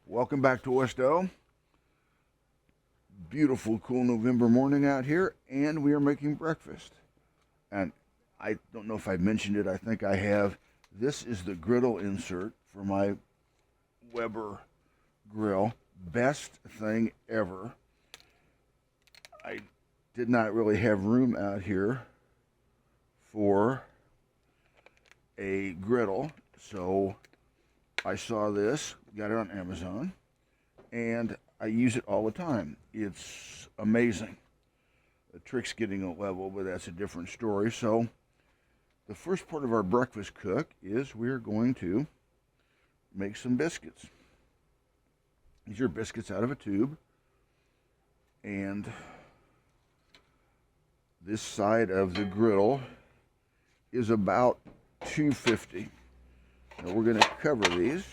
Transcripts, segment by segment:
Welcome back to Westo. Beautiful, cool November morning out here, and we are making breakfast. And I don't know if I mentioned it, I think I have. This is the griddle insert for my Weber grill. Best thing ever. I did not really have room out here for a griddle, so I saw this, got it on Amazon, and I use it all the time. It's amazing. The trick's getting a level, but that's a different story. So the first part of our breakfast cook is we're going to make some biscuits. These are biscuits out of a tube, and this side of the griddle is about 250. Now we're going to cover these.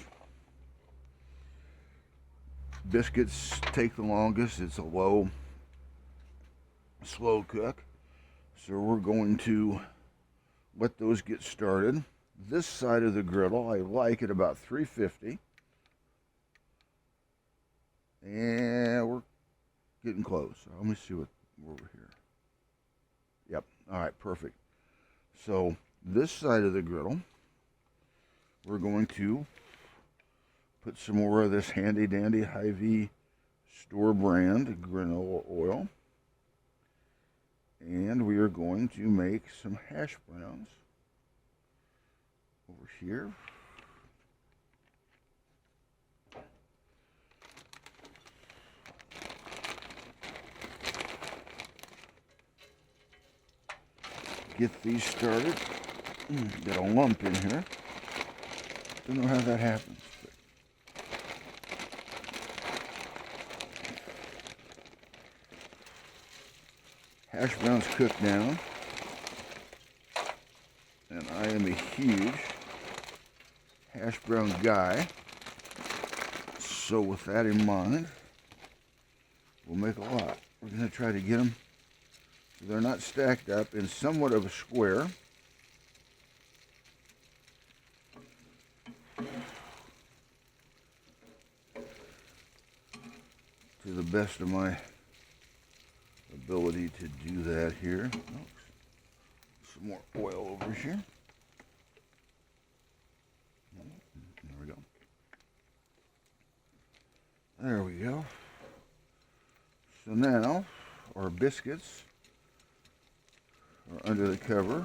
Biscuits take the longest. It's a slow cook. So we're going to let those get started. This side of the griddle I like at about 350. And we're getting close. Let me see what we're here. Yep. All right, perfect. So this side of the griddle, we're going to put some more of this handy dandy Hy-Vee store brand granola oil. And we are going to make some hash browns over here. Get these started. Got a lump in here. Don't know how that happens. Hash browns cook down, and I am a huge hash brown guy. So with that in mind, we'll make a lot. We're going to try to get them so they're not stacked up in somewhat of a square. To the best of my ability to do that here. Oh, some more oil over here. There we go. There we go. So now our biscuits are under the cover,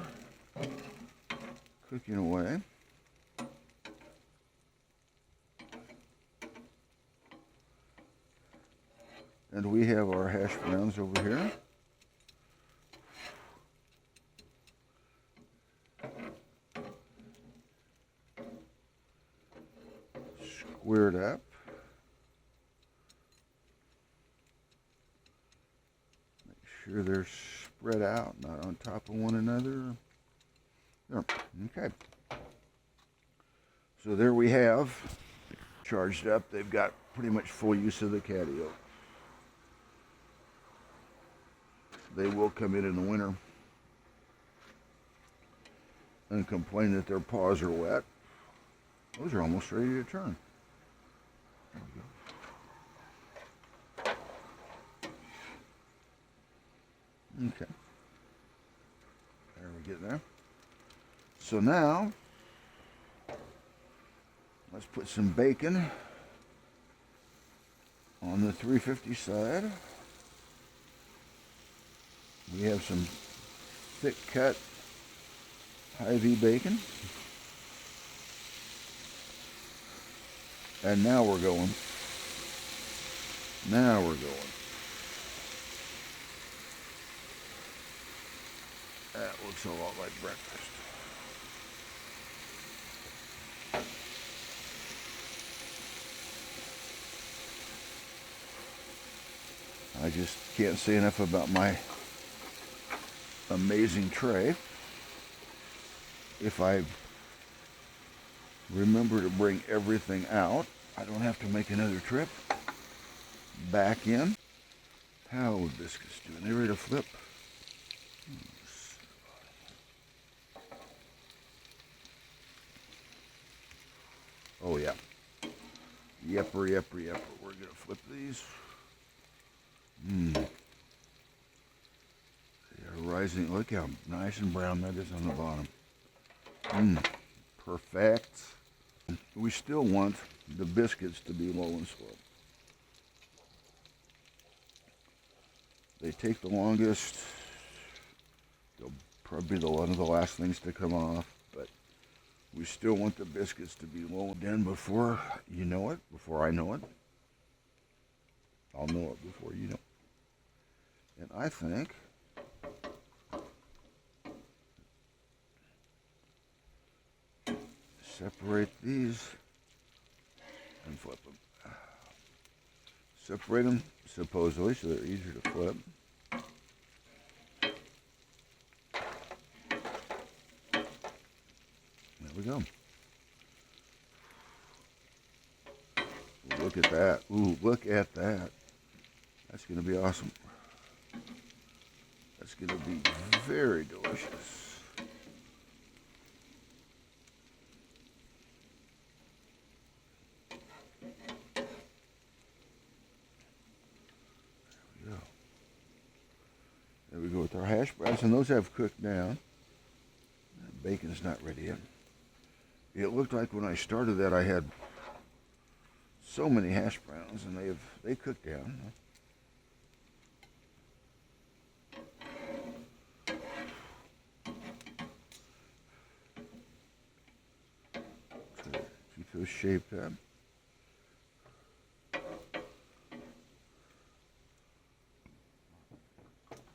cooking away. And we have our hash browns over here. Squared up. Make sure they're spread out, not on top of one another. There. Okay. So there we have, charged up. They've got pretty much full use of the catio. They will come in the winter and complain that their paws are wet. Those are almost ready to turn. There we go. Okay. There we get there. So now, let's put some bacon on the 350 side. We have some thick cut Hy-Vee bacon. And now we're going. Now we're going. That looks a lot like breakfast. I just can't say enough about my amazing tray. If I remember to bring everything out, I don't have to make another trip back in. How are biscuits doing? They ready to flip? Oh yeah. Yep. Yepper, yepper, yepper. We're going to flip these. They are rising. Look how nice and brown that is on the bottom. Perfect. We still want the biscuits to be low and slow. They take the longest. They'll probably be one of the last things to come off, but we still want the biscuits to be low. Then before you know it, before I know it, I'll know it before you know it. And I think separate these and flip them. Separate them supposedly so they're easier to flip. There we go. Look at that. Ooh, look at that. That's going to be awesome. That's going to be very delicious. There we go with our hash browns, and those have cooked down. The bacon's not ready yet. It looked like when I started that I had so many hash browns, and they cooked down. Keep those shaped up.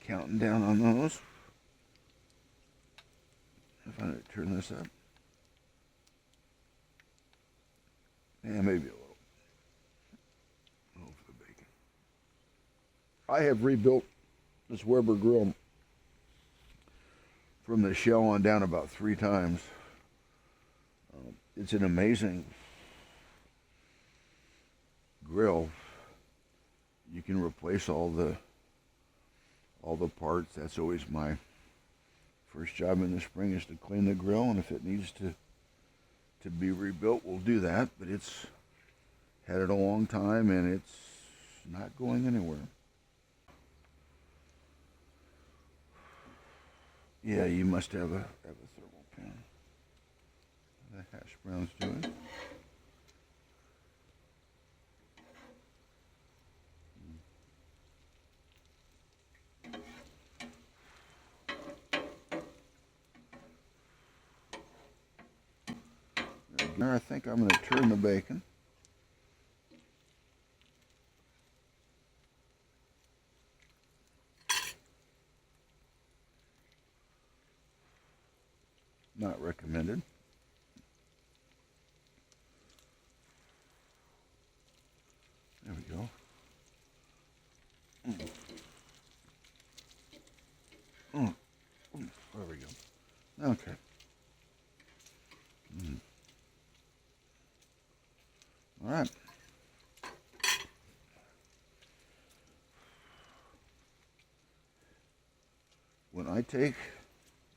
Counting down on those. If I turn this up. Yeah, maybe a little. For the bacon. I have rebuilt this Weber grill from the shell on down about 3 times. It's an amazing grill. You can replace all the parts. That's always my first job in the spring, is to clean the grill, and if it needs to be rebuilt, we'll do that. But it's had it a long time, and it's not going anywhere. Yeah, you must have a thermal pan. The hash browns doing. Now I think I'm going to turn the bacon. Not recommended. There we go. There we go. Okay. All right. When I take,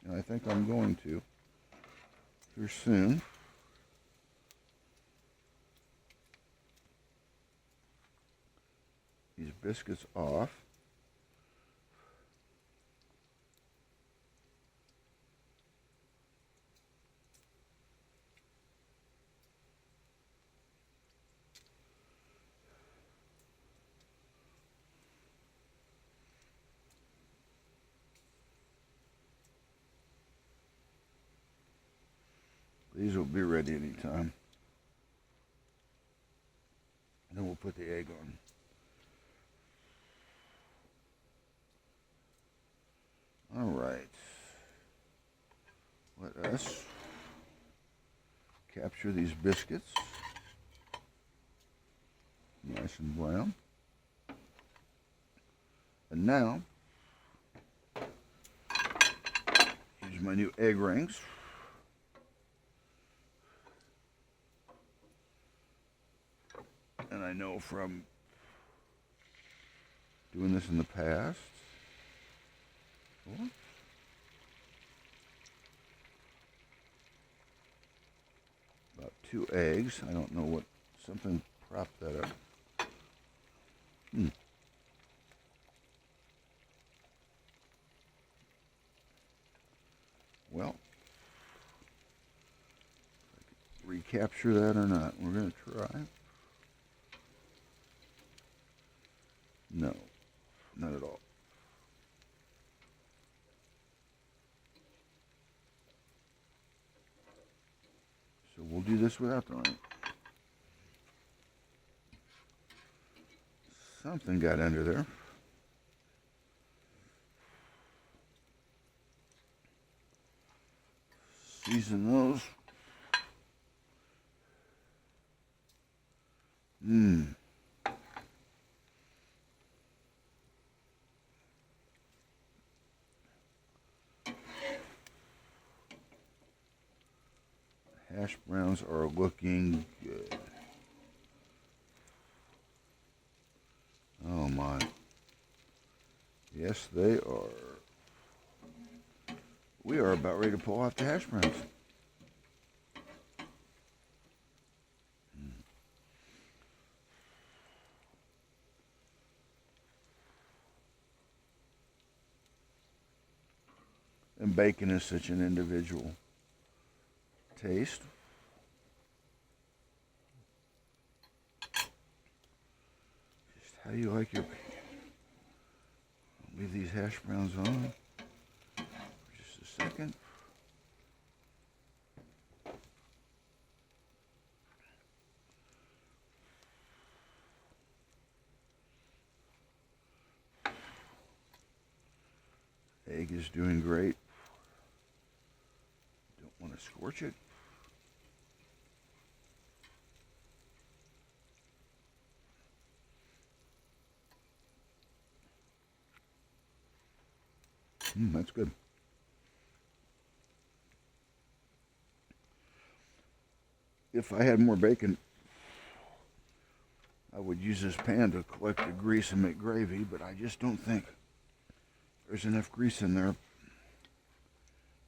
and I think I'm going to, here soon, these biscuits off. These will be ready anytime. And then we'll put the egg on. All right. Let us capture these biscuits. Nice and brown. And now, use my new egg rings. And I know from doing this in the past, about 2 eggs. I don't know what, something prop that up. Hmm. Well, recapture that or not. We're going to try. No, not at all. So we'll do this without the ring. Something got under there. Season those. Hash browns are looking good. Oh my. Yes, they are. We are about ready to pull off the hash browns. And bacon is such an individual taste. Just how you like your bacon. Leave these hash browns on for just a second. Egg is doing great. Don't want to scorch it. That's good. If I had more bacon, I would use this pan to collect the grease and make gravy, but I just don't think there's enough grease in there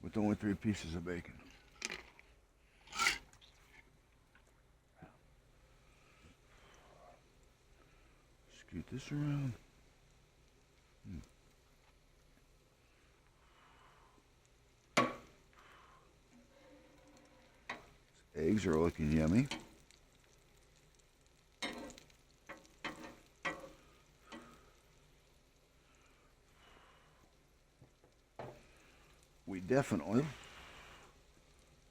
with only 3 pieces of bacon. Scoot this around. Eggs are looking yummy. We definitely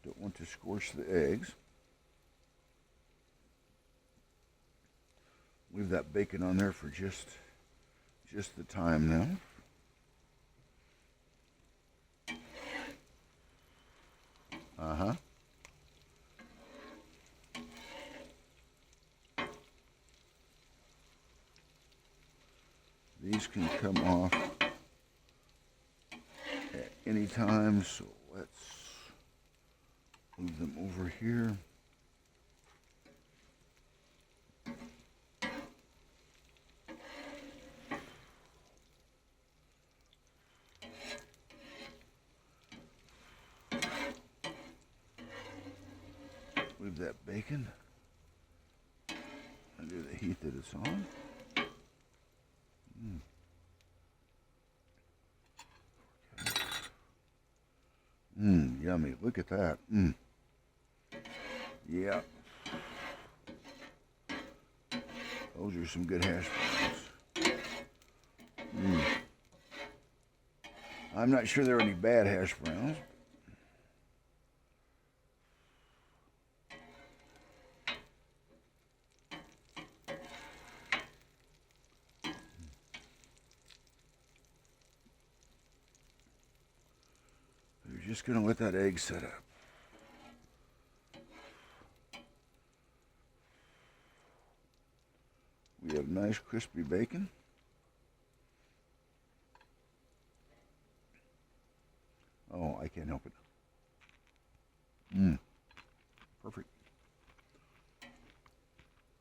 don't want to scorch the eggs. Leave that bacon on there for just the time now. Uh-huh. These can come off at any time, so let's move them over here. Leave that bacon under the heat that it's on. Yummy. Look at that. Yeah. Those are some good hash browns. I'm not sure there are any bad hash browns. We're just going to let that egg set up. We have nice crispy bacon. Oh, I can't help it. Perfect.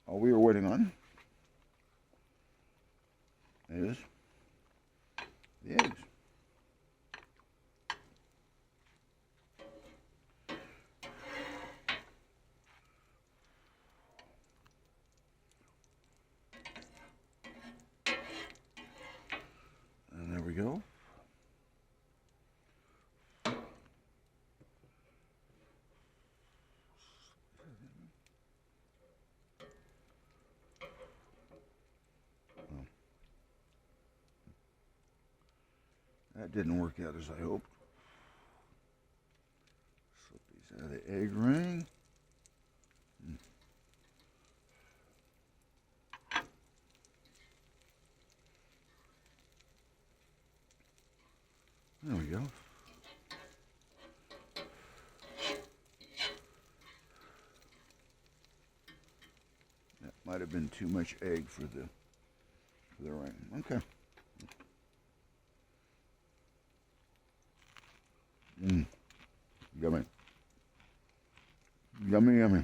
All we are waiting on is the eggs. go. That didn't work out as I hoped. Slip these out of the egg ring. There we go. That might have been too much egg for the ring. Okay. Yummy. Yummy, yummy.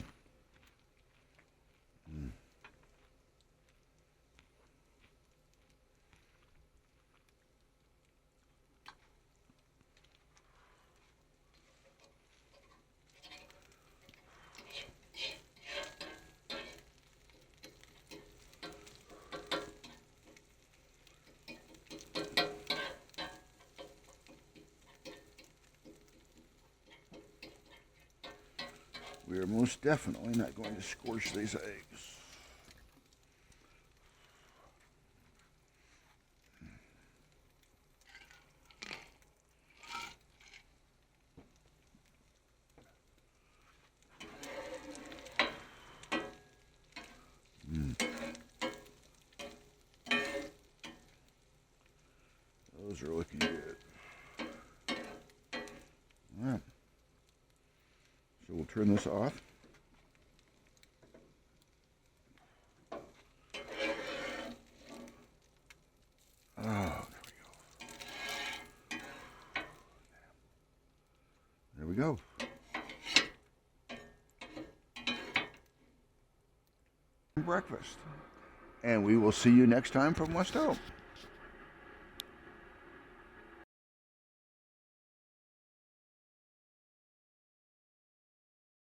We are most definitely not going to scorch these eggs. Those are looking good. All right. So we'll turn this off. Oh, there we go. Breakfast. And we will see you next time from West Hope.